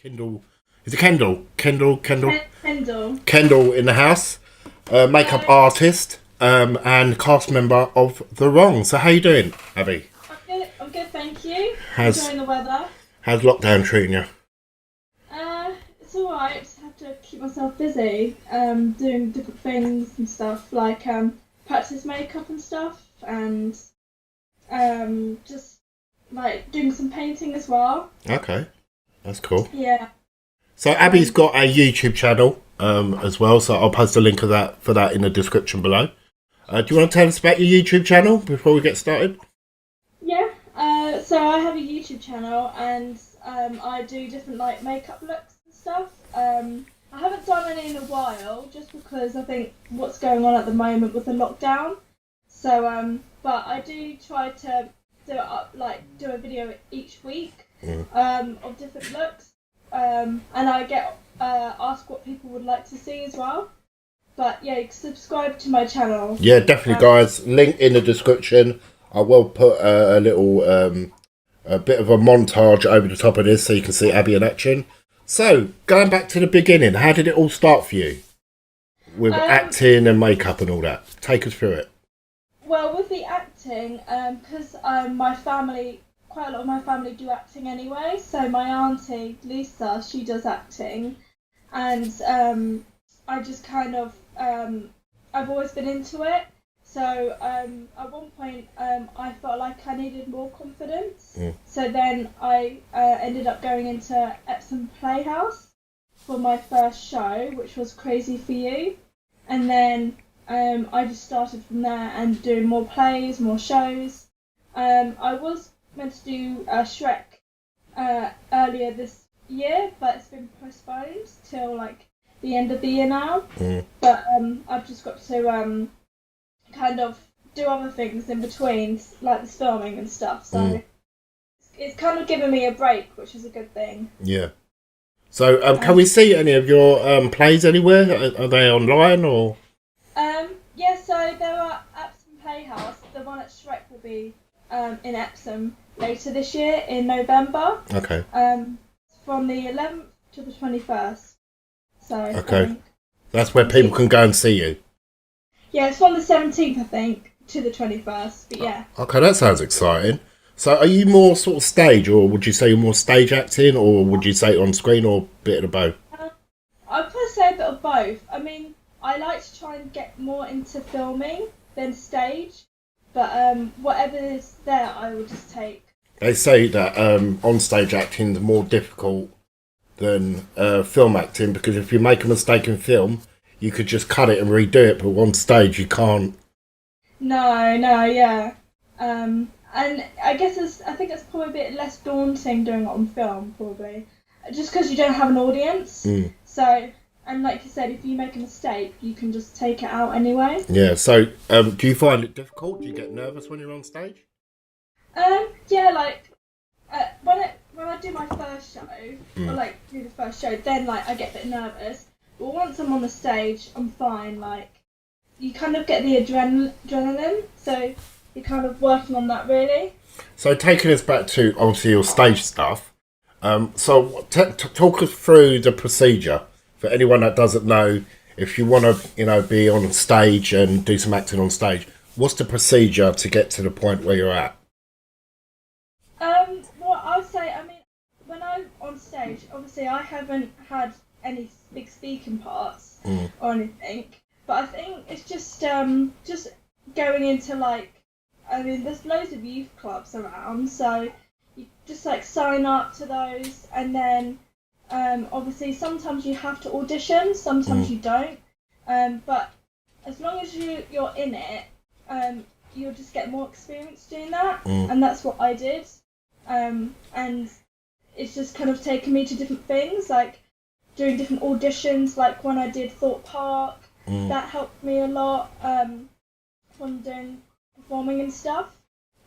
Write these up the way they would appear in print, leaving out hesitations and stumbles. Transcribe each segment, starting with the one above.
Kendall. Is it Kendall? Kendall. Kendall. Kendall in the house. Makeup artist. And cast member of The Wrong. So how you doing, Abby? I'm good, thank you. How's Enjoying the weather. lockdown treating you? It's alright. Just have to keep myself busy. Doing different things and stuff like practice makeup and stuff, and just like doing some painting as well. Okay, that's cool. Yeah. So Abby's got a YouTube channel as well. So I'll post a link of that in the description below. Do you want to tell us about your YouTube channel before we get started? Yeah. So I have a YouTube channel, and I do different like makeup looks and stuff. I haven't done any in a while, just because I think what's going on at the moment with the lockdown. So but I do try to do a video each week of different looks. And I get asked what people would like to see as well. But yeah, you can subscribe to my channel. Yeah, definitely, guys. Link in the description. I will put a little a bit of a montage over the top of this so you can see Abby in action. So, going back to the beginning, how did it all start for you? With acting and makeup and all that. Take us through it. Well, with the acting, because my family, quite a lot of my family do acting anyway. So my auntie, Lisa, she does acting. And I just kind of, I've always been into it. So at one point, I felt like I needed more confidence. So then I ended up going into Epsom Playhouse for my first show, which was Crazy for You. And then I just started from there and doing more plays, more shows. I was meant to do Shrek earlier this year, but it's been postponed till like the end of the year now. But I've just got to kind of do other things in between, like the filming and stuff. So it's kind of given me a break, which is a good thing. Yeah. So can we see any of your plays anywhere? Are they online or? Yeah. So there are Epsom Playhouse. The one at Shrek will be in Epsom later this year in November. Okay. From the 11th to the 21st. So okay, that's where people can go and see you. Yeah, it's from the 17th, I think, to the 21st. But yeah. Okay, that sounds exciting. So, are you more sort of stage, or would you say you're more stage acting, or would you say on screen, or a bit of both? I'd probably say a bit of both. I mean, I like to try and get more into filming than stage, but whatever is there, I will just take. They say that on stage acting is more difficult than film acting, because if you make a mistake in film, you could just cut it and redo it, but on stage you can't. No, yeah. And I guess I think it's probably a bit less daunting doing it on film, probably, just because you don't have an audience. So, and like you said, if you make a mistake, you can just take it out anyway. Yeah. So, do you find it difficult? Do you get nervous when you're on stage? Yeah, like when I do my first show, or like do the first show, then like I get a bit nervous. But once I'm on the stage, I'm fine. Like, you kind of get the adrenaline, so you're kind of working on that, really. So, taking us back to obviously your stage stuff. So, talk us through the procedure for anyone that doesn't know. If you want to, be on stage and do some acting on stage, what's the procedure to get to the point where you're at? Well, I'd say, I mean, when I'm on stage, obviously I haven't had any big speaking parts or anything, but I think it's just going into like, I mean, there's loads of youth clubs around, so you just like sign up to those, and then obviously sometimes you have to audition, sometimes you don't, but as long as you're in it, you'll just get more experience doing that, and that's what I did, and it's just kind of taken me to different things, like doing different auditions, like when I did Thorpe Park, that helped me a lot when doing performing and stuff,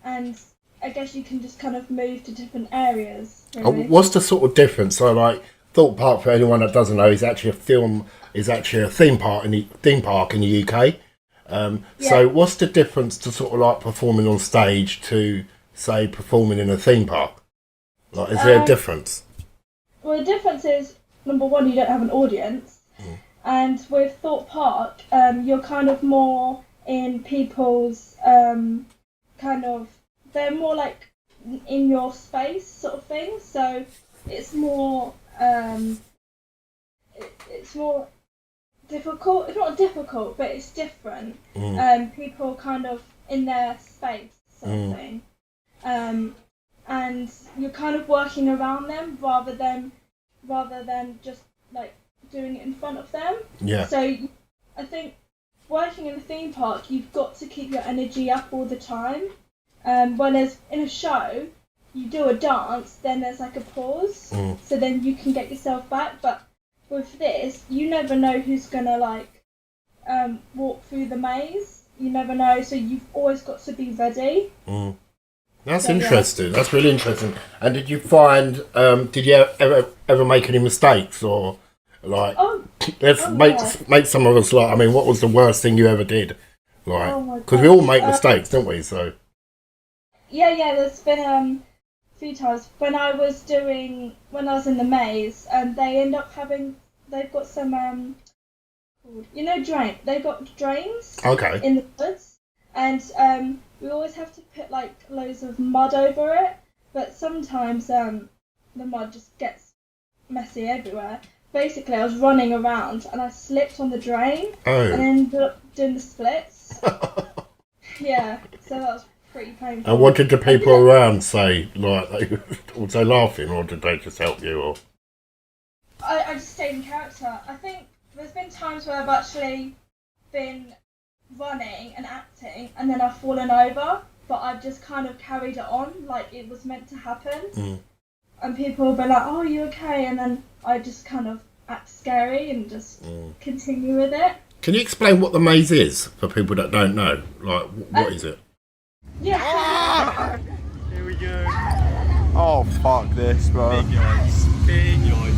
and I guess you can just kind of move to different areas. Really. What's the sort of difference? So, like Thorpe Park, for anyone that doesn't know, is actually a theme park in the UK. So, what's the difference to sort of like performing on stage to say performing in a theme park? Like, is there a difference? Well, the difference is, number one, you don't have an audience, and with Thorpe Park, you're kind of more in people's kind of, they're more like in your space sort of thing. So it's more it's more difficult. It's not difficult, but it's different. People kind of in their space sort of thing. And you're kind of working around them rather than just like doing it in front of them. Yeah. So I think working in a theme park, you've got to keep your energy up all the time. Whereas in a show, you do a dance, then there's like a pause, so then you can get yourself back. But with this, you never know who's gonna like walk through the maze. You never know, so you've always got to be ready. That's interesting. That's really interesting. And did you find? Did you ever make any mistakes or like? Make some of us like. I mean, what was the worst thing you ever did? Like, because we all make mistakes, don't we? So. Yeah. There's been a few times when I was in the maze, and they end up having. They've got some drain. They've got drains. Okay. In the woods, and we always have to put like loads of mud over it. But sometimes the mud just gets messy everywhere. Basically, I was running around and I slipped on the drain and ended up doing the splits. Yeah, so that was pretty painful. And what did the people around say? Like, was they laughing or did they just help you? Or I just stayed in character. I think there's been times where I've actually been running and acting and then I've fallen over, but I've just kind of carried it on like it was meant to happen. And people will be like, "Oh, you okay?" And then I just kind of act scary and just continue with it. Can you explain what the maze is for people that don't know? Like, what is it? Yeah. Here we go. Oh, fuck this, bro. Big yikes. Big yikes.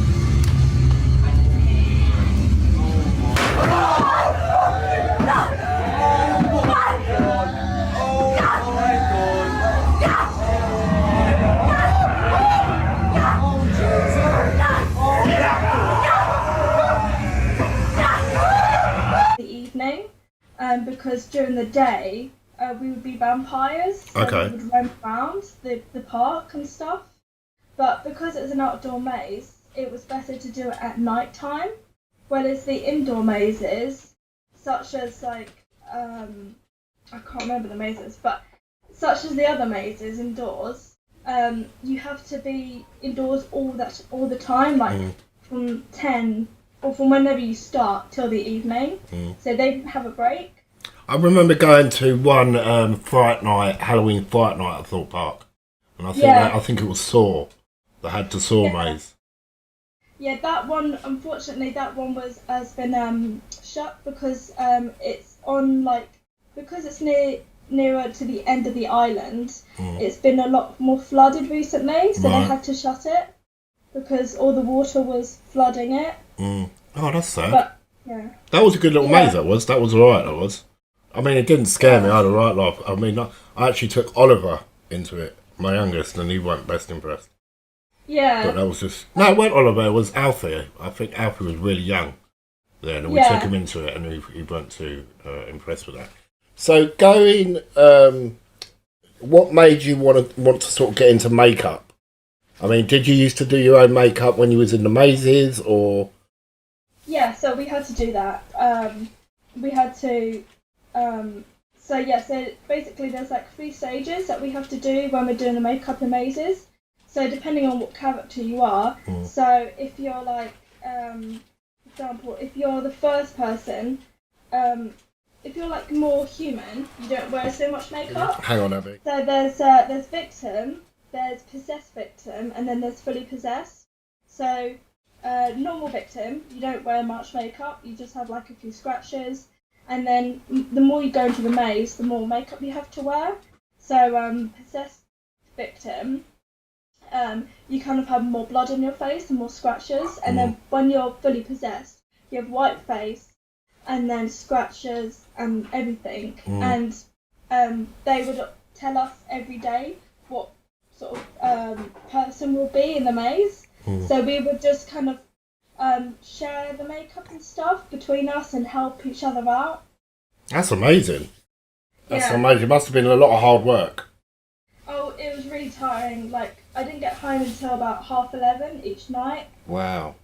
Because during the day we would be vampires, so we would roam around the park and stuff. But because it was an outdoor maze, it was better to do it at night time. Whereas the indoor mazes, such as like I can't remember the mazes, but such as the other mazes indoors, you have to be indoors all the time, like from 10 or from whenever you start till the evening. So they didn't have a break. I remember going to one Halloween Fright Night at Thorpe Park, and I think it was Saw. They had the Saw maze. Yeah, that one. Unfortunately, has been shut because it's on because it's nearer to the end of the island. It's been a lot more flooded recently, so they had to shut it because all the water was flooding it. Oh, that's sad. But yeah, that was a good little maze. That was alright. That was. I mean, it didn't scare me. I had a right laugh. I mean, I actually took Oliver into it, my youngest, and he wasn't best impressed. Yeah. But that was just... No, it wasn't Oliver, it was Alfie. I think Alfie was really young then, and we took him into it, and he wasn't too impressed with that. So, going... what made you want to sort of get into makeup? I mean, did you used to do your own makeup when you was in the mazes, or...? Yeah, so we had to do that. We had to... So basically there's like 3 stages that we have to do when we're doing the makeup in mazes. So depending on what character you are, so if you're like, for example, if you're the first person, if you're like more human, you don't wear so much makeup. Hang on, Abby. So there's victim, there's possessed victim, and then there's fully possessed. So normal victim, you don't wear much makeup, you just have like a few scratches. And then the more you go into the maze, the more makeup you have to wear. So possessed victim, you kind of have more blood on your face and more scratches. And then when you're fully possessed, you have white face and then scratches and everything. And they would tell us every day what sort of person will be in the maze. So we would just kind of share the makeup and stuff between us and help each other out. That's amazing. That's Yeah. amazing. It must have been a lot of hard work. Oh, it was really tiring. Like, I didn't get home until about 11:30 each night. Wow.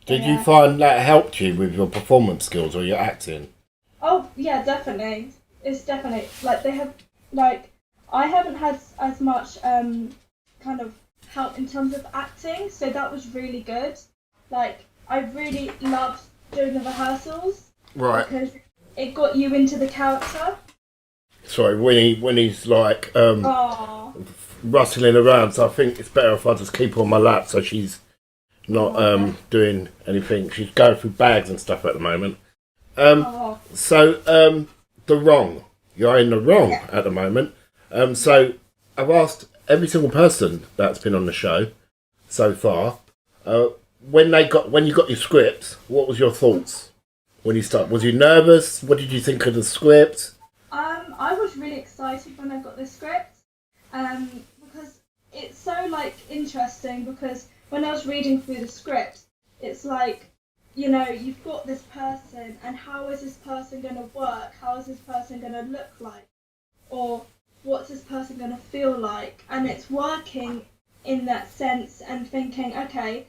Did you Yeah. find that helped you with your performance skills or your acting? Oh, yeah, definitely. It's definitely, like, they have, like, I haven't had as much kind of help in terms of acting, so that was really good. Like, I really loved doing the rehearsals. Right. Because it got you into the character. Sorry, when he's like Oh. rustling around, so I think it's better if I just keep her on my lap so she's not doing anything. She's going through bags and stuff at the moment. So the wrong. You're in the wrong at the moment. So I've asked every single person that's been on the show so far, when you got your scripts, what was your thoughts when you started? Was you nervous? What did you think of the script? I was really excited when I got the script, because it's so like interesting. Because when I was reading through the script, it's like, you know, you've got this person, and how is this person going to work? How is this person going to look like? Or what's this person going to feel like? And it's working in that sense and thinking, okay,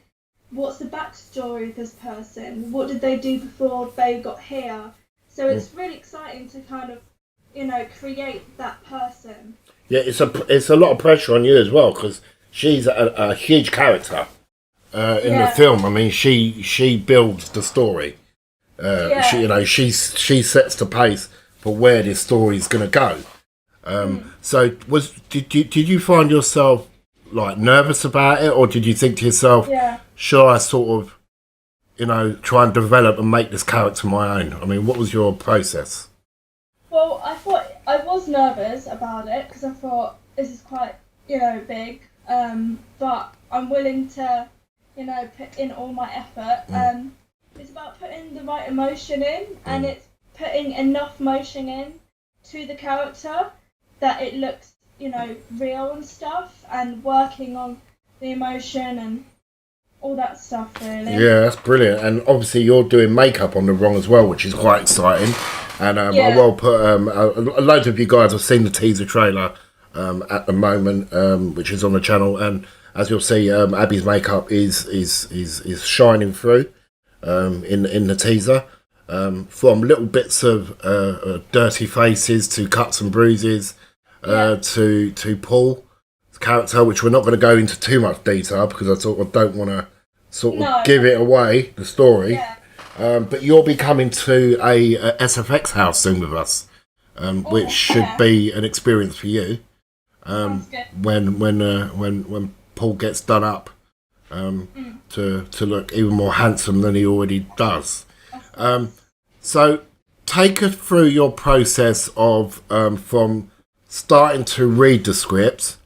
what's the backstory of this person? What did they do before they got here? So it's really exciting to kind of, you know, create that person. Yeah, it's a lot of pressure on you as well because she's a huge character in the film. I mean, she builds the story. She sets the pace for where this story is going to go. So did you find yourself like nervous about it, or did you think to yourself, should I sort of, you know, try and develop and make this character my own? I mean, what was your process? Well, I thought I was nervous about it because I thought this is quite, you know, big. But I'm willing to, you know, put in all my effort. It's about putting the right emotion in, and it's putting enough motion in to the character that it looks, you know, real and stuff, and working on the emotion and all that stuff, really. Yeah, that's brilliant. And obviously you're doing makeup on the wrong as well, which is quite exciting. And I will put loads of you guys have seen the teaser trailer at the moment, which is on the channel, and as you'll see, Abby's makeup is shining through in the teaser, from little bits of dirty faces to cuts and bruises, to Pihl's character, which we're not going to go into too much detail because I sort of don't want to give it away, the story. But you'll be coming to a SFX house soon with us, which should be an experience for you. When Pihl gets done up to look even more handsome than he already does. So take us through your process of from starting to read the script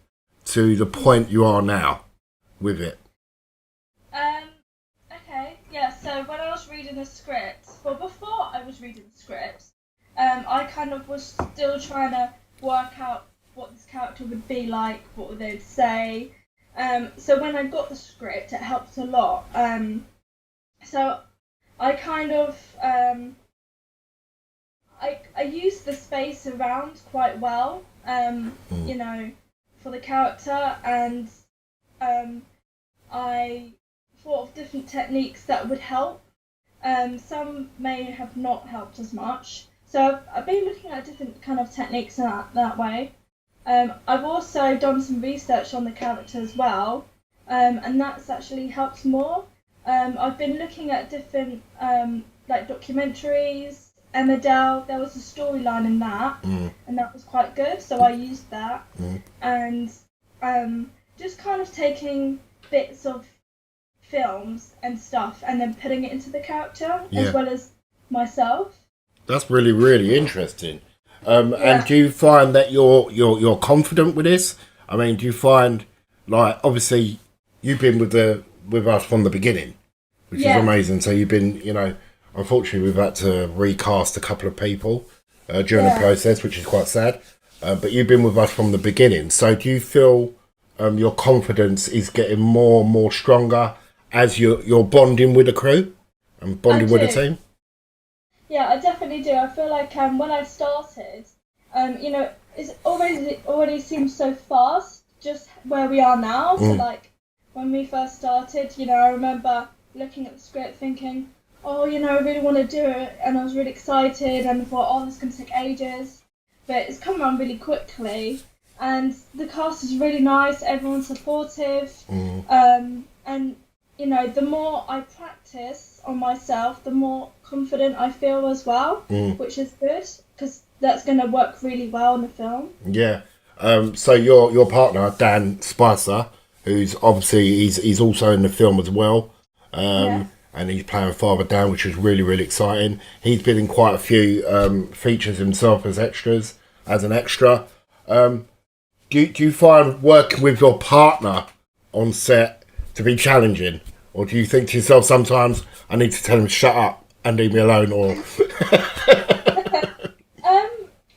to the point you are now with it. So when I was reading the script, well, before I was reading the script, I kind of was still trying to work out what this character would be like, what they'd say. So when I got the script, it helped a lot. So I kind of I used the space around quite well, you know, for the character, and I thought of different techniques that would help. Some may have not helped as much. So I've been looking at different kind of techniques that way. I've also done some research on the character as well, and that's actually helped more. I've been looking at different like documentaries, Emmerdale. There was a storyline in that, and that was quite good. So I used that, and just kind of taking bits of films and stuff and then putting it into the character as well as myself. That's really, really interesting. And do you find that you're confident with this? I mean, do you find, like, obviously you've been with us from the beginning, which is amazing. So you've been, you know, unfortunately we've had to recast a couple of people during the process, which is quite sad. But you've been with us from the beginning. So do you feel your confidence is getting more and more stronger as you're bonding with the crew and bonding with the do. team? Yeah, I definitely do. I feel like when I started, you know, it's already seems so fast just where we are now. So like when we first started, you know, I remember looking at the script thinking, oh, you know, I really want to do it, and I was really excited and thought, oh, this is going to take ages, but it's come around really quickly, and the cast is really nice, everyone's supportive, and you know, the more I practice on myself, the more confident I feel as well, which is good, because that's going to work really well in the film. Yeah. So your partner Dan Spicer, who's obviously he's also in the film as well, and he's playing Father Dan, which is really really exciting. He's been in quite a few features himself as an extra. Do you find working with your partner on set to be challenging, or do you think to yourself sometimes I need to tell him shut up and leave me alone, or?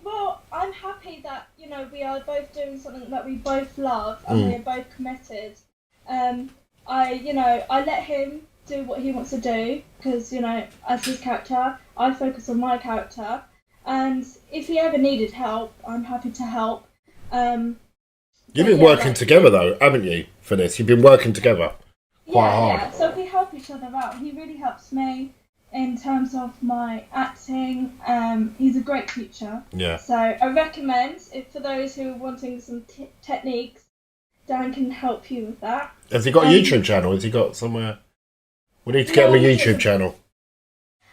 Well, I'm happy that, you know, we are both doing something that we both love and we are both committed. I let him do what he wants to do because, you know, as his character, I focus on my character. And if he ever needed help, I'm happy to help. You've been working together though, haven't you, for this? You've been working together quite hard. Yeah, so we help each other out. He really helps me in terms of my acting. He's a great teacher. Yeah. So I recommend, if for those who are wanting some techniques, Dan can help you with that. Has he got a YouTube channel? Has he got somewhere? We need to get him a YouTube channel.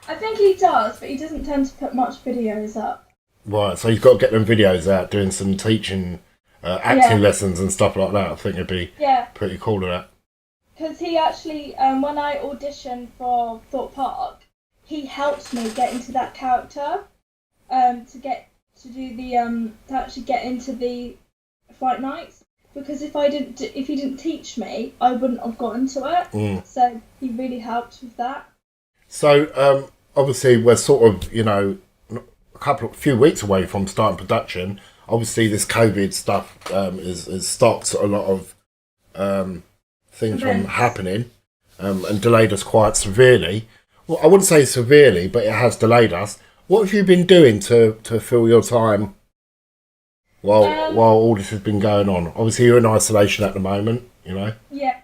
I think he does, but he doesn't tend to put much videos up. Right, so you've got to get them videos out, doing some teaching, acting lessons and stuff like that. I think it'd be pretty cool to that. Because he actually, when I auditioned for Thorpe Park, he helped me get into that character, to actually get into the fight nights. Because if he didn't teach me, I wouldn't have got into it. So he really helped with that. So obviously we're sort of, you know, a few weeks away from starting production. Obviously this COVID stuff has stopped a lot of things from happening and delayed us quite severely. Well, I wouldn't say severely, but it has delayed us. What have you been doing to fill your time while all this has been going on? Obviously you're in isolation at the moment, you know. Yeah.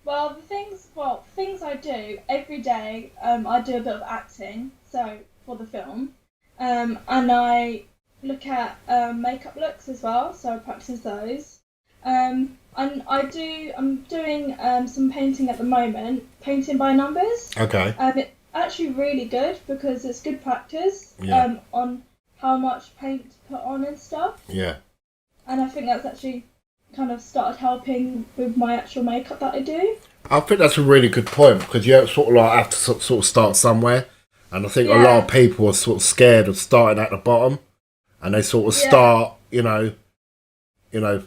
Well, things I do every day. I do a bit of acting, so for the film, and I look at makeup looks as well. So I practice those. And I'm doing some painting at the moment, painting by numbers. Okay. It's actually really good because it's good practice on how much paint to put on and stuff. Yeah. And I think that's actually kind of started helping with my actual makeup that I do. I think that's a really good point because you sort of like have to sort of start somewhere, and I think a lot of people are sort of scared of starting at the bottom, and they sort of start, you know,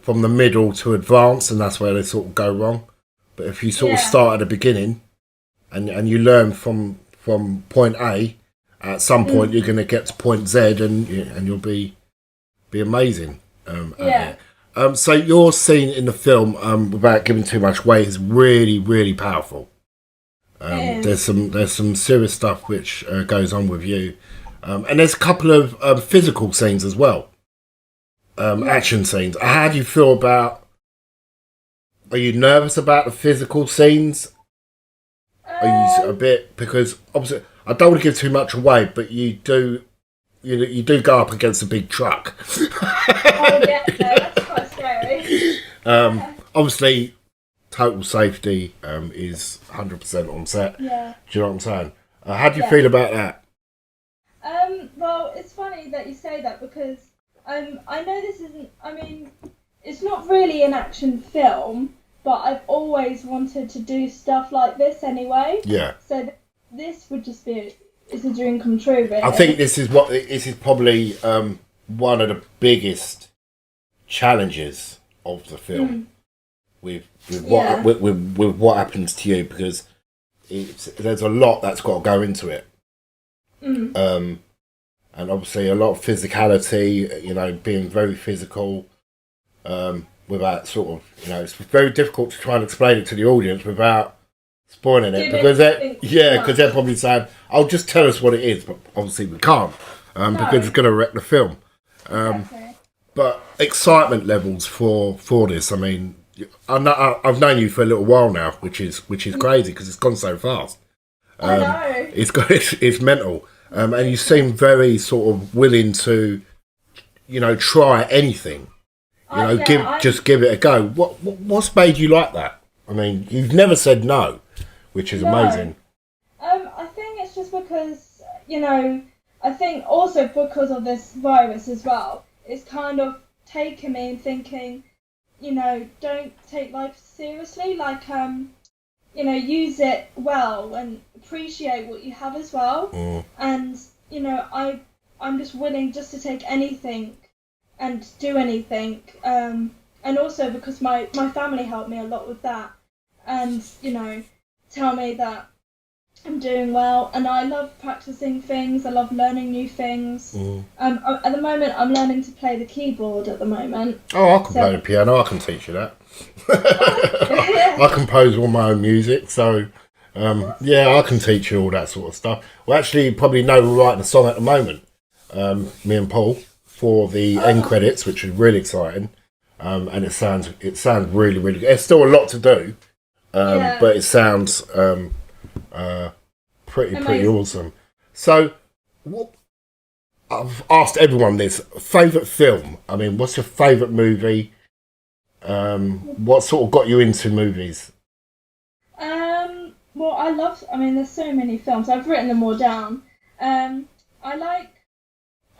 from the middle to advance, and that's where they sort of go wrong. But if you sort of start at the beginning, and you learn from point A, at some point you're going to get to point Z, and you'll be amazing. So your scene in the film, without giving too much away, is really, really powerful. There's some serious stuff which goes on with you, and there's a couple of physical scenes as well, action scenes. How do you feel about? Are you nervous about the physical scees? Are you a bit, because obviously I don't want to give too much away, but you do go up against a big truck. Oh yeah, no, that's quite scary. Obviously, total safety is 100% on set. Yeah. Do you know what I'm saying? How do you feel about that? Well, it's funny that you say that because I know this isn't. I mean, it's not really an action film, but I've always wanted to do stuff like this anyway. Yeah. So this would just be. It's a dream come true, really. I think this is probably one of the biggest challenges of the film with what happens to you, because there's a lot that's got to go into it, and obviously a lot of physicality. You know, being very physical. without sort of, it's very difficult to try and explain it to the audience without spoiling it, Giving because things too because they're probably saying, "Oh, just tell us what it is," but obviously we can't, because it's going to wreck the film. Exactly. But excitement levels for this, I mean, I've known you for a little while now, which is crazy because it's gone so fast. I know. It's mental, and you seem very sort of willing to, try anything. Just give it a go. What's made you like that? I mean, you've never said no, which is amazing. I think it's just because, I think also because of this virus as well, it's kind of taken me and thinking, don't take life seriously, like, use it well and appreciate what you have as well. And, I'm just willing just to take anything and do anything. And also because my family helped me a lot with that. And, tell me that I'm doing well, and I love practicing things. I love learning new things. At the moment, I'm learning to play the keyboard. At the moment. Oh, I can play the piano. I can teach you that. I compose all my own music, so I can teach you all that sort of stuff. Well, actually, you probably know we're writing a song at the moment, me and Paul, for the end credits, which is really exciting. And it sounds really, really good. There's still a lot to do, but it sounds pretty awesome. So, I've asked everyone this: favourite film. I mean, what's your favourite movie? What sort of got you into movies? Well, I mean, there's so many films. I've written them all down. I like.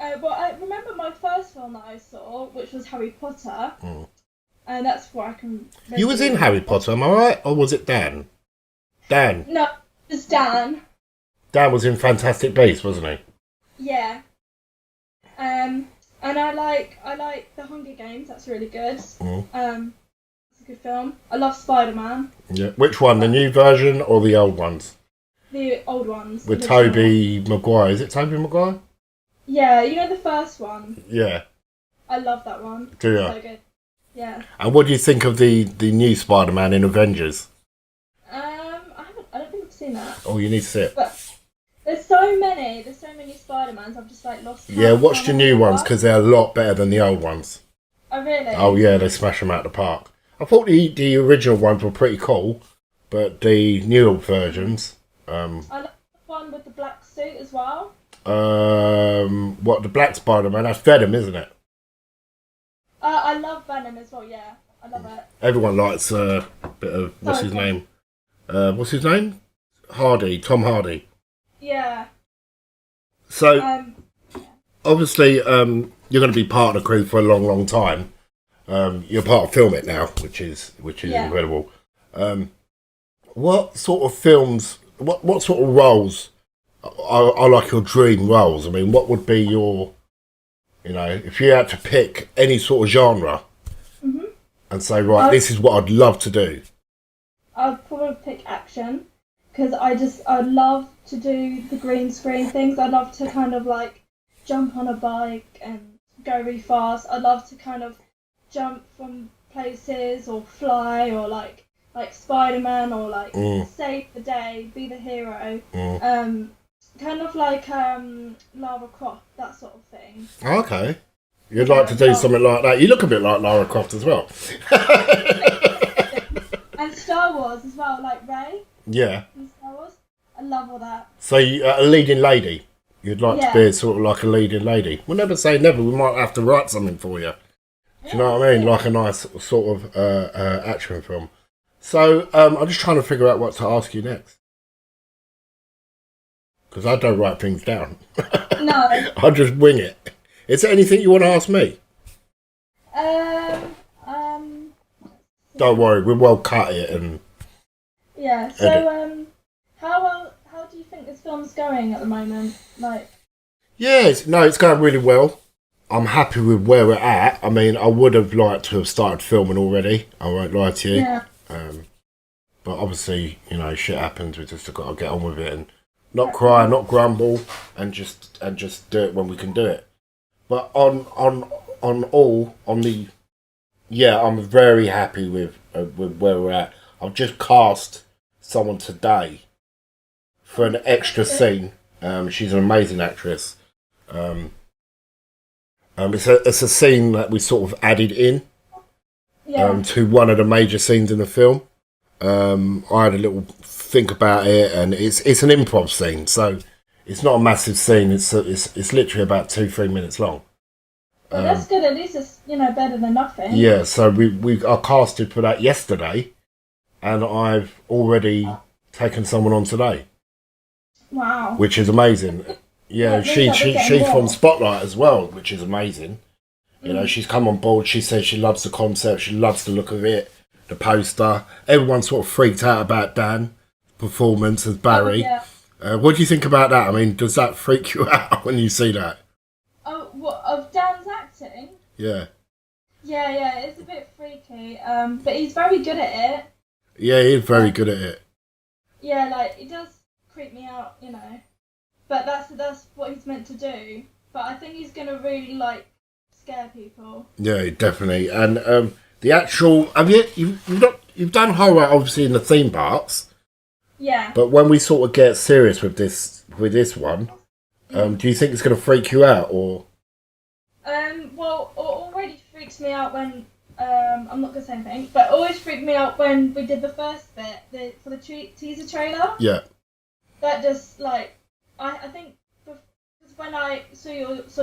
I remember my first film that I saw, which was Harry Potter. And that's what I can. You was in Harry Potter, am I right? Or was it Dan? Dan. No, it was Dan. Dan was in Fantastic Beasts, wasn't he? Yeah. And I like The Hunger Games. That's really good. It's a good film. I love Spider-Man. Yeah. Which one? The new version or the old ones? The old ones. With Tobey Maguire. Is it Tobey Maguire? Yeah, the first one. Yeah. I love that one. Do you? So good. Yeah. And what do you think of the new Spider-Man in Avengers? I don't think I've seen that. Oh, you need to see it. But there's so many Spider-Mans. I've just lost count. Yeah, watch the new ones because they're a lot better than the old ones. Oh really? Oh yeah, they smash them out the park. I thought the original ones were pretty cool, but the newer versions. I like the one with the black suit as well. What, the Black Spider-Man? That's Venom, isn't it? I love Venom as well. Yeah, I love it. Everyone likes a bit of what's his name? Hardy, Tom Hardy. Yeah. So obviously, you're going to be part of the crew for a long, long time. You're part of Film It now, which is incredible. What sort of films? What sort of roles are like your dream roles? I mean, what would be your, if you had to pick any sort of genre and say, right, this is what I'd love to do? I'd probably pick action because I'd love to do the green screen things. I'd love to kind of jump on a bike and go really fast. I'd love to kind of jump from places or fly or like Spider-Man or save the day, be the hero. Kind of like Lara Croft, that sort of thing. Okay. You'd like to do something like that. You look a bit like Lara Croft as well. And Star Wars as well, like Rey. Yeah. In Star Wars. I love all that. So you, a leading lady. You'd like to be sort of like a leading lady. We'll never say never. We might have to write something for you. Do you know what I mean? Like a nice sort of action film. So I'm just trying to figure out what to ask you next. Because I don't write things down. No. I just wing it. Is there anything you want to ask me? Don't worry, we'll cut it and. Yeah. So how do you think this film's going at the moment? Yeah, it's going really well. I'm happy with where we're at. I mean, I would have liked to have started filming already. I won't lie to you. Yeah. But obviously, shit happens. We just got to get on with it and not cry, not grumble, and just do it when we can do it. But on the Yeah, I'm very happy with where we're at. I've just cast someone today for an extra scene. She's an amazing actress. It's a scene that we sort of added in Yeah. to one of the major scenes in the film. I had a little think about it, and it's an improv scene, so it's not a massive scene. It's literally about 2-3 minutes long. Well, that's good. At least it's better than nothing. Yeah, so I casted for that yesterday, and I've already taken someone on today, Wow. which is amazing. Yeah, That means that we're she's getting from more. Spotlight as well, which is amazing. You know, she's come on board. She says she loves the concept. She loves the look of it, the poster. Everyone sort of freaked out about Dan's performance as Barry. Yeah. What do you think about that? I mean, does that freak you out when you see that? Oh, what of Dan's acting? Yeah. Yeah, it's a bit freaky. But he's very good at it. Yeah, he's very good at it. Yeah, like it does creep me out, But that's what he's meant to do. But I think he's gonna really scare people. Yeah, definitely. And the actual you've done horror obviously in the theme parks, Yeah. but when we sort of get serious with this one, do you think it's going to freak you out or? Well, it already freaks me out when I'm not gonna say anything, but it always freaked me out when we did the first bit, for the teaser trailer. Yeah. That just I think because when I saw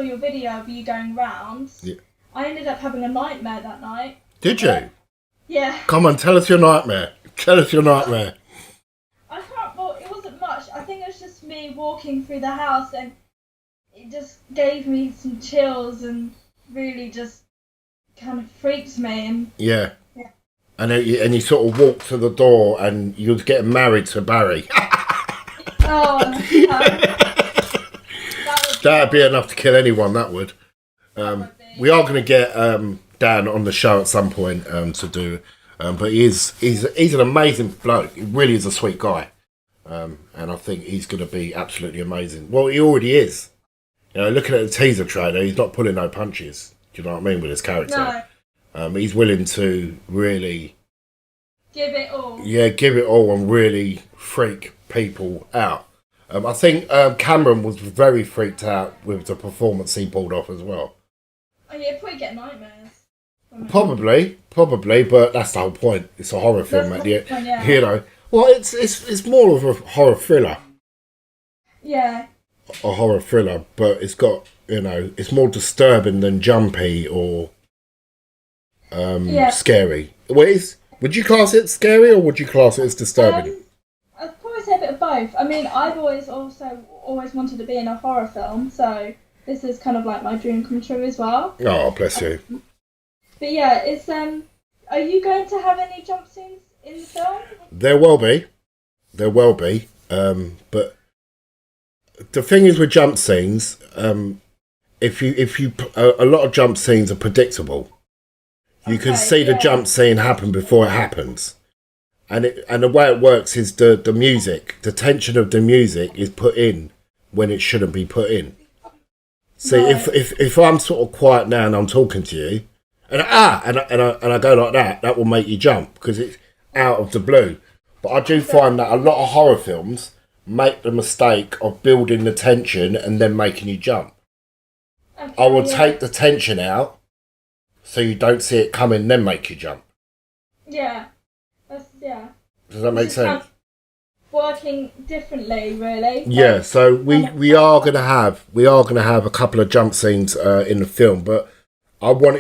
your video of you going round, Yeah. I ended up having a nightmare that night. Did you? Yeah. Come on, tell us your nightmare. Tell us your nightmare. I can't. Well, it wasn't much. I think it was just me walking through the house, and it just gave me some chills and really just kind of freaked me. And Yeah. Yeah. And you sort of walked to the door, and you're getting married to Barry. oh, That'd be enough to kill anyone. That would. We are going to get Dan on the show at some point to do, but he's an amazing bloke. He really is a sweet guy, and I think he's going to be absolutely amazing. Well, he already is. Looking at the teaser trailer, he's not pulling no punches. Do you know what I mean with his character? No. He's willing to really Give it all. Yeah, give it all and really freak people out. I think Cameron was very freaked out with the performance he pulled off as well. Oh, yeah, probably get nightmares. Probably, but that's the whole point. It's a horror film, That's at the the point, yeah. you know. Well, it's more of a horror thriller, Yeah. but it's got it's more disturbing than jumpy or Yeah. scary. Would you class it scary or would you class it as disturbing? I'd probably say a bit of both. I mean, I've always wanted to be in a horror film, so this is kind of like my dream come true as well. Oh, bless you. But yeah, it's are you going to have any jump scenes in the film? There will be, but the thing is with jump scenes, if you a lot of jump scenes are predictable. You can Okay, see the yeah. jump scene happen before it happens, and the way it works is the music, the tension of the music is put in when it shouldn't be put in. See, Right. if I'm sort of quiet now and I'm talking to you, and I go like that will make you jump because it's out of the blue. But I do find that a lot of horror films make the mistake of building the tension and then making you jump. Okay, I will yeah. take the tension out so you don't see it coming, then make you jump. Yeah. Yeah. Does that make It's kind sense? of working differently, really. Yeah. So we are gonna have a couple of jump scenes in the film, but I want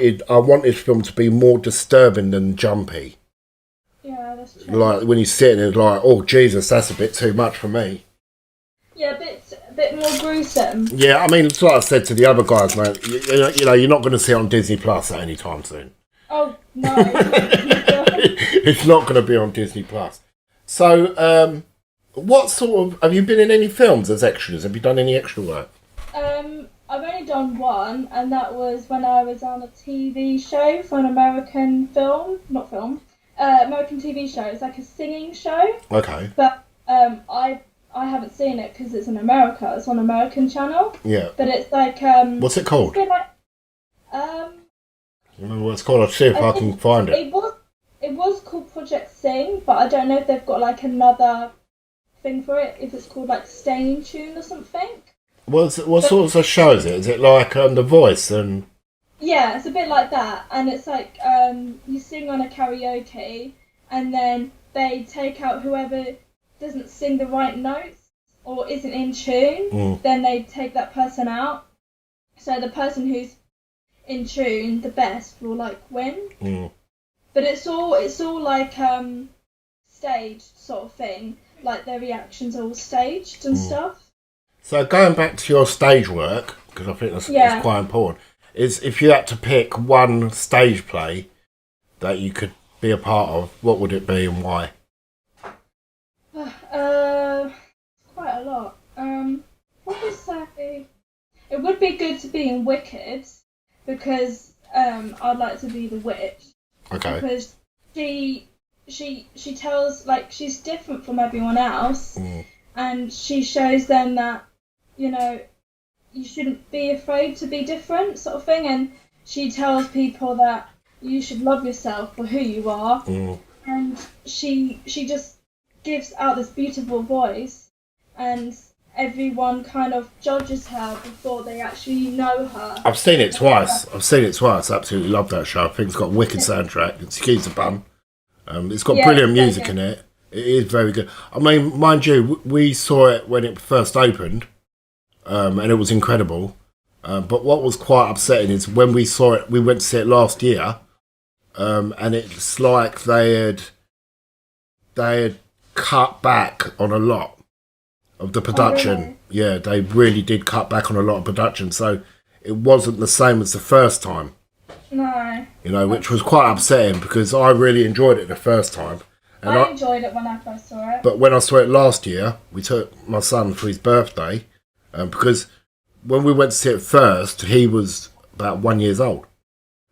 this film to be more disturbing than jumpy. Yeah, that's true. Like when you sit and it's like, oh Jesus, that's a bit too much for me. Yeah, a bit more gruesome. Yeah, I mean, it's like I said to the other guys, man. You know, you're not going to see it on Disney Plus at any time soon. Oh no. It's not going to be on Disney Plus. So, what sort of have you been in any films as extras? Have you done any extra work? I've only done one, and that was when I was on a TV show for an American American TV show. It's like a singing show, Okay. but I haven't seen it because it's in America. It's on American channel, Yeah. but it's like What's it called? It's a bit like Remember what it's called? I'll see if I can find it. It was called Project Sing, but I don't know if they've got like another thing for it. If it's called like Stay in Tune or something. What sort of show is it? Is it like The Voice and? Yeah, it's a bit like that, and it's like you sing on a karaoke, and then they take out whoever doesn't sing the right notes or isn't in tune. Then they take that person out. So the person who's in tune the best will like win. But it's all like staged sort of thing. Like their reactions are all staged and stuff. So going back to your stage work, because I think that's quite important, is if you had to pick one stage play that you could be a part of, what would it be and why? Quite a lot. What would I say? It would be good to be in Wicked because I'd like to be the witch. Okay. Because she tells, like, she's different from everyone else, and she shows them that, you know, you shouldn't be afraid to be different, sort of thing, and she tells people that you should love yourself for who you are, and she just gives out this beautiful voice, and everyone kind of judges her before they actually know her. I've seen it twice. Absolutely love that show. I think it's got a wicked soundtrack. Excuse the pun. It's got brilliant music in it. It is very good. I mean, mind you, we saw it when it first opened, and it was incredible. But what was quite upsetting is when we saw it, we went to see it last year, and it's like they had cut back on a lot of the production. Oh, really? Yeah, they really did cut back on a lot of production, so it wasn't the same as the first time. No. You know, which was quite upsetting because I really enjoyed it the first time. And I enjoyed it when I first saw it. But when I saw it last year, we took my son for his birthday, because when we went to see it first, he was about 1 year old.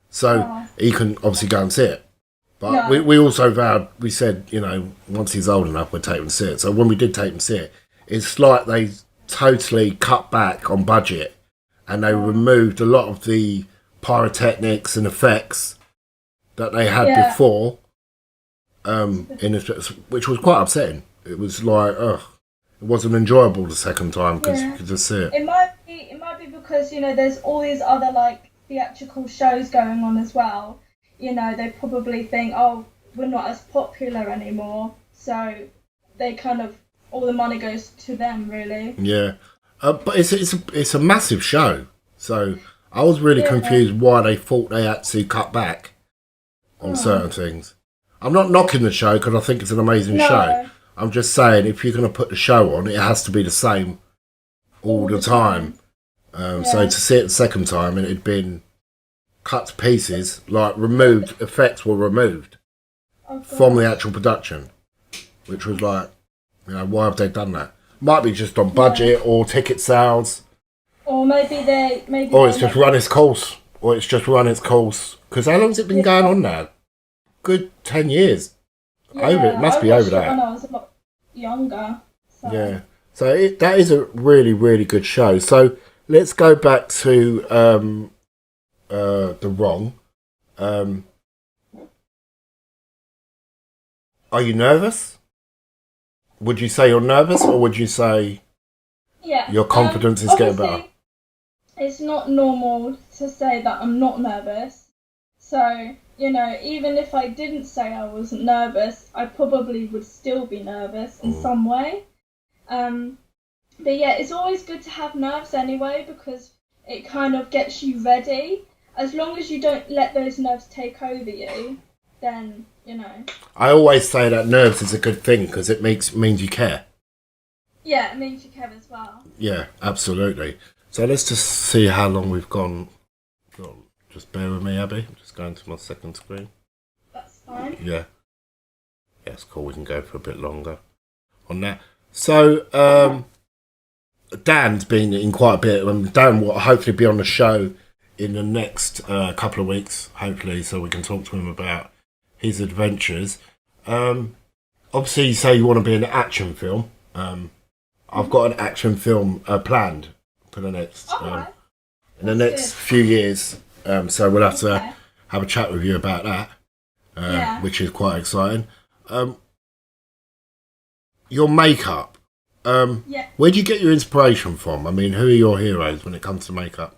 So he couldn't obviously go and see it. But we also vowed, we said, you know, once he's old enough, we'd take him to see it. So when we did take him to see it, it's like they totally cut back on budget and they removed a lot of the pyrotechnics and effects that they had before, which was quite upsetting. It was like, it wasn't enjoyable the second time because you could just see it. It might be because, you know, there's all these other like theatrical shows going on as well. You know, they probably think, oh, we're not as popular anymore, so they kind of, all the money goes to them, really. Yeah, but it's a massive show, so I was really confused why they thought they had to cut back on certain things. I'm not knocking the show because I think it's an amazing show. I'm just saying if you're going to put the show on, it has to be the same all the time. So to see it the second time and it had been cut to pieces, like removed, effects were removed from the actual production, which was like, you know, why have they done that? Might be just on budget or ticket sales. Or maybe Or it's just run its course. Because how long's it been going on now? Good 10 years. Over it must be over that. When I was a lot younger. So. Yeah. So that is a really, really good show. So let's go back to The Wrong. Are you nervous? Would you say you're nervous, or would you say your confidence is getting better? It's not normal to say that I'm not nervous. So, you know, even if I didn't say I wasn't nervous, I probably would still be nervous in some way. But yeah, it's always good to have nerves anyway because it kind of gets you ready. As long as you don't let those nerves take over you, then, you know. I always say that nerves is a good thing because it means you care. Yeah, it means you care as well. Yeah, absolutely. So let's just see how long we've gone. Just bear with me, Abby. I'm just going to my second screen. That's fine. Yeah. Yeah, it's cool. We can go for a bit longer on that. So, Dan's been in quite a bit. Dan will hopefully be on the show in the next couple of weeks, hopefully, so we can talk to him about his adventures. Obviously, you say you want to be in an action film. I've got an action film planned for the next in the next few years. So we'll have have a chat with you about that, which is quite exciting. Your makeup. Where do you get your inspiration from? I mean, who are your heroes when it comes to makeup?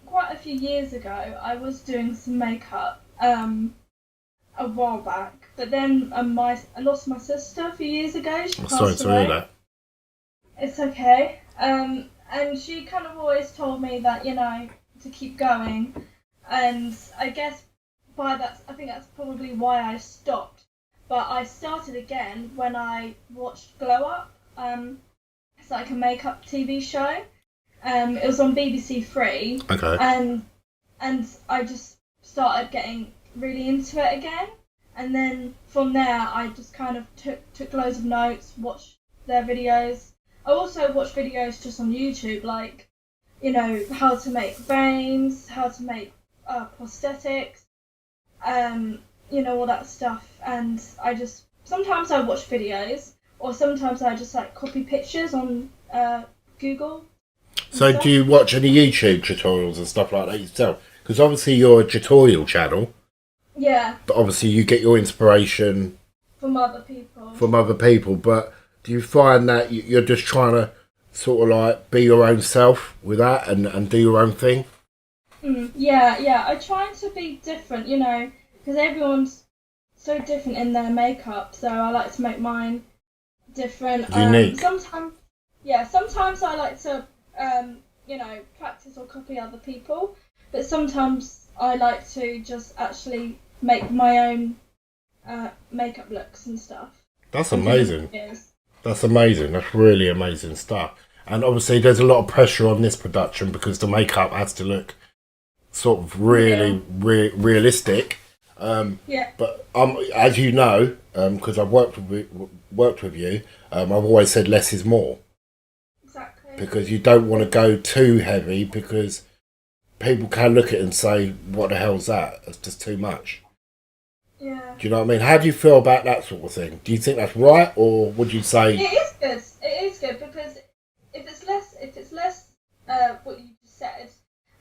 Quite a few years ago, I was doing some makeup a while back, but then I lost my sister a few years ago. She passed Sorry to away. hear that. It's okay. And she kind of always told me that, you know, to keep going. And I guess I think that's probably why I stopped. But I started again when I watched Glow Up. It's like a makeup TV show. It was on BBC Three. Okay. And I just started getting really into it again. And then from there, I just kind of took loads of notes, watched their videos. I also watched videos just on YouTube, like, you know, how to make veins, how to make prosthetics, you know, all that stuff. And sometimes I watch videos, or sometimes I just like copy pictures on Google. So do you watch any YouTube tutorials and stuff like that yourself? Because obviously you're a tutorial channel. Yeah. But obviously you get your inspiration from other people. But do you find that you're just trying to sort of like be your own self with that and do your own thing? Yeah. I try to be different, you know, because everyone's so different in their makeup. So I like to make mine different. Unique. Sometimes I like to, you know, practice or copy other people. But sometimes I like to just actually make my own makeup looks and stuff. That's amazing. That's amazing. That's really amazing stuff. And obviously there's a lot of pressure on this production because the makeup has to look sort of really realistic. But as you know, because I've worked with you, I've always said less is more. Exactly. Because you don't want to go too heavy because people can look at it and say, what the hell's that? It's just too much. Yeah. Do you know what I mean? How do you feel about that sort of thing? Do you think that's right, or would you say... It is good. It is good because if it's less what you just said,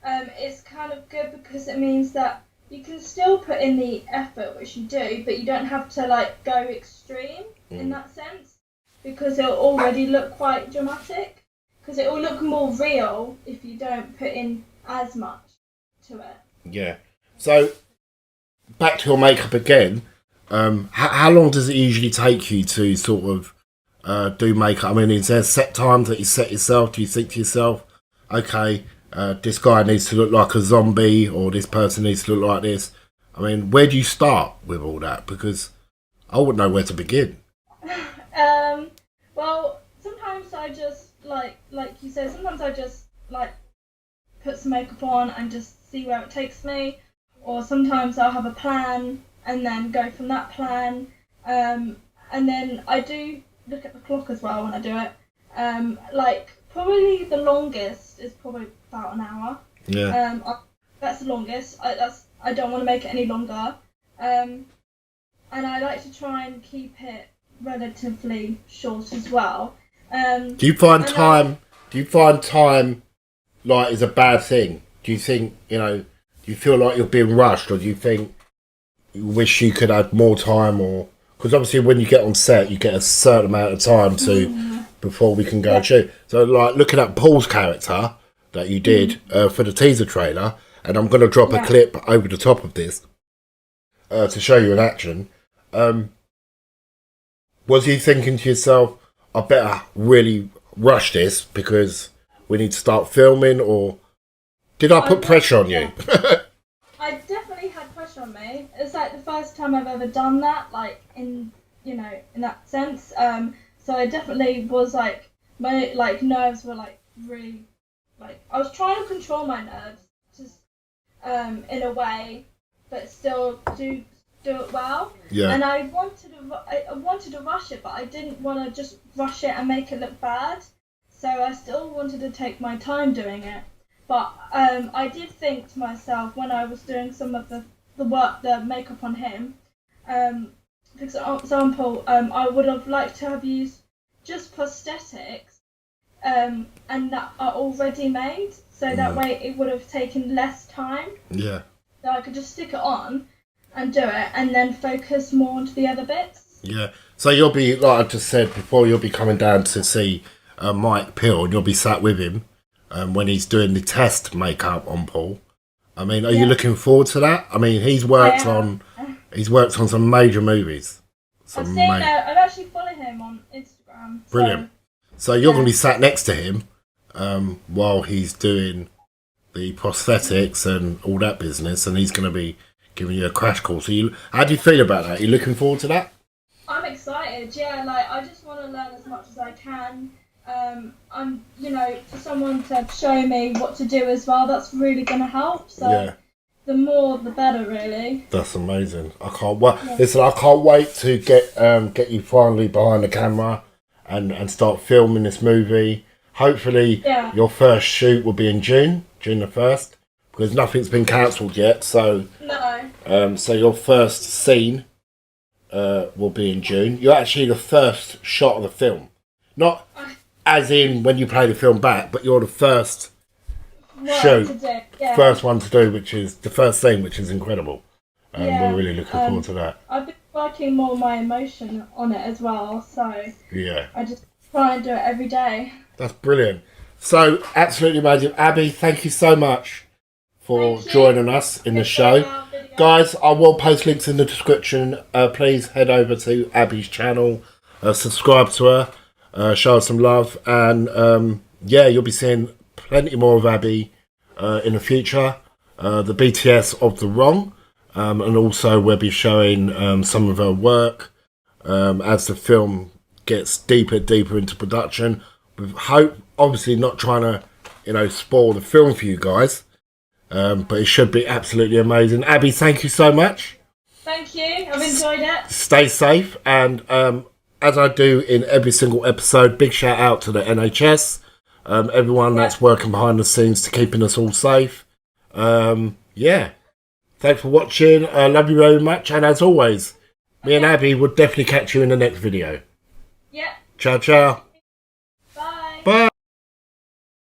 it's kind of good because it means that you can still put in the effort, which you do, but you don't have to like go extreme in that sense because it'll already look quite dramatic. Because it will look more real if you don't put in as much to it. Yeah. So, back to your makeup again. How long does it usually take you to sort of do makeup? I mean, is there set times that you set yourself? Do you think to yourself, okay, this guy needs to look like a zombie or this person needs to look like this? I mean, where do you start with all that? Because I wouldn't know where to begin. Well, sometimes I just, like you said, sometimes I just, like, put some makeup on and just see where it takes me. Or sometimes I'll have a plan and then go from that plan. And then I do look at the clock as well when I do it. Like, probably the longest is probably about an hour. Yeah. That's the longest. I don't want to make it any longer. And I like to try and keep it relatively short as well. Do you find time like is a bad thing? Do you think, you know, do you feel like you're being rushed, or do you think you wish you could have more time? Or because obviously when you get on set you get a certain amount of time to before we can go and shoot. So like looking at Paul's character that you did for the teaser trailer, and I'm going to drop a clip over the top of this to show you in action. Was you thinking to yourself, I better really rush this because we need to start filming, or did I put pressure on you? I definitely had pressure on me. It's like the first time I've ever done that, like in that sense. So I definitely was like, my nerves were like really, like I was trying to control my nerves, just in a way, but still do it well. Yeah. And I wanted to rush it, but I didn't want to just rush it and make it look bad. So I still wanted to take my time doing it. But I did think to myself when I was doing some of the makeup on him, for example, I would have liked to have used just prosthetics, and that are already made. so that way it would have taken less time. Yeah. So I could just stick it on and do it, and then focus more onto the other bits. Yeah. So you'll be, like I just said before, you'll be coming down to see Mike Pihl, and you'll be sat with him when he's doing the test makeup on Paul. I mean, are you looking forward to that? I mean, he's worked on some major movies. I've seen. I've actually followed him on Instagram. Brilliant. So you're going to be sat next to him while he's doing the prosthetics and all that business, and he's going to be giving you a crash course. So how do you feel about that? Are you looking forward to that? I'm excited. Yeah, like I just want to learn as much as I can. I'm, for someone to show me what to do as well, that's really going to help. So the more, the better, really. That's amazing. I can't wait. Yeah. Listen, I can't wait to get you finally behind the camera and start filming this movie. Hopefully, your first shoot will be in June the 1st, because nothing's been cancelled yet. So no. So your first scene will be in June. You're actually the first shot of the film, not as in when you play the film back, but you're the first shoot, first one to do, which is the first scene, which is incredible. We're really looking forward to that. I've been working more my emotion on it as well, so I just try and do it every day. That's brilliant. So absolutely amazing. Abby, thank you so much for joining us in the show. Guys, I will post links in the description. Please head over to Abby's channel, subscribe to her. Show us some love, and you'll be seeing plenty more of Abby in the future. The BTS of the Wrong, and also we'll be showing some of her work as the film gets deeper into production. With hope, obviously not trying to spoil the film for you guys, but it should be absolutely amazing. Abby, thank you so much. Thank you, I've enjoyed it. Stay safe, and as I do in every single episode, big shout out to the NHS, everyone that's working behind the scenes to keeping us all safe. Thanks for watching. I love you very much, and as always, me and Abby will definitely catch you in the next video. Yeah. Ciao, ciao.